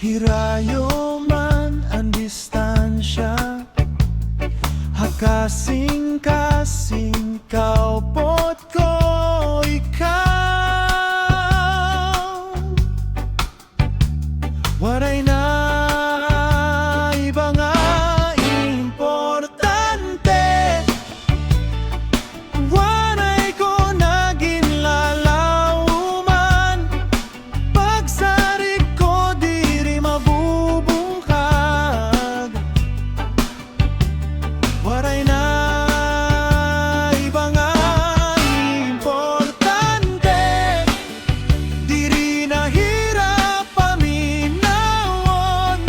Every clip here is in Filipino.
Hirayo man ang distansya, hakasing-kasing kaupot ko ikaw. Waray na iba nga importante, waray ko naging lalauman. Pagsari ko diri mabubungkag, waray na iba nga importante. Diri na hirap paminawon,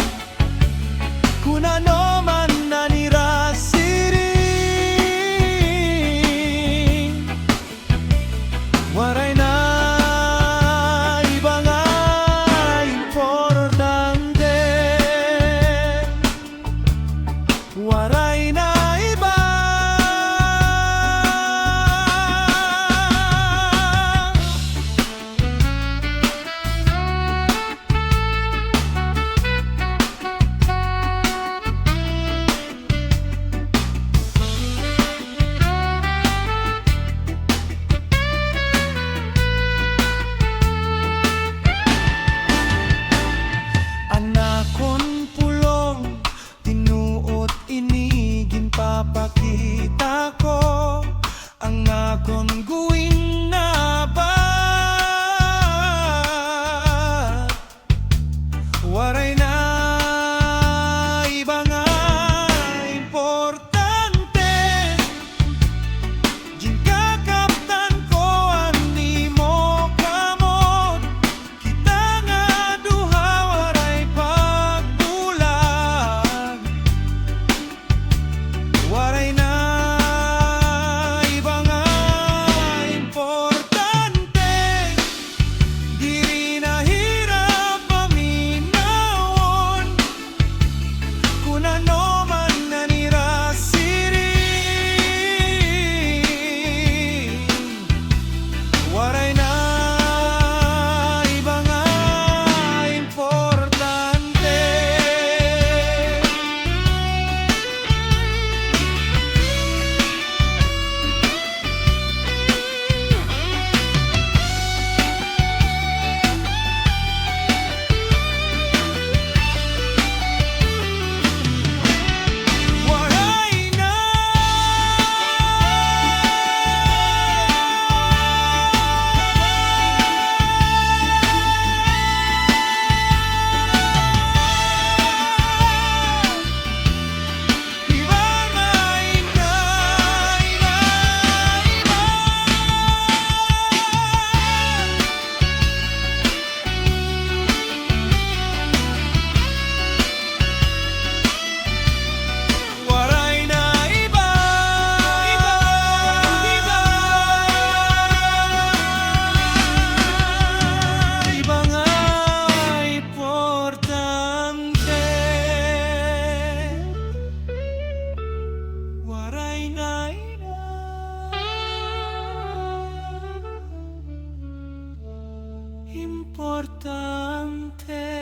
kung ano man nanirasiring. Waray na iba nga importante, waray na iba. Anakon pulong, tinuot inigin papakita ko ang akon guwing na bat. Waray na iba nga importante, gingkakaptan ko ang nimo kamot. Kita nga duha waray pagbulag, waray na iba nga importante. Diri na hirap paminawon, kung ano man nanirasiring. Waray na iba nga importante. Waray na iba nga iba, iba. Waray na iba, iba, iba. Iba nga importante, waray na iba importante.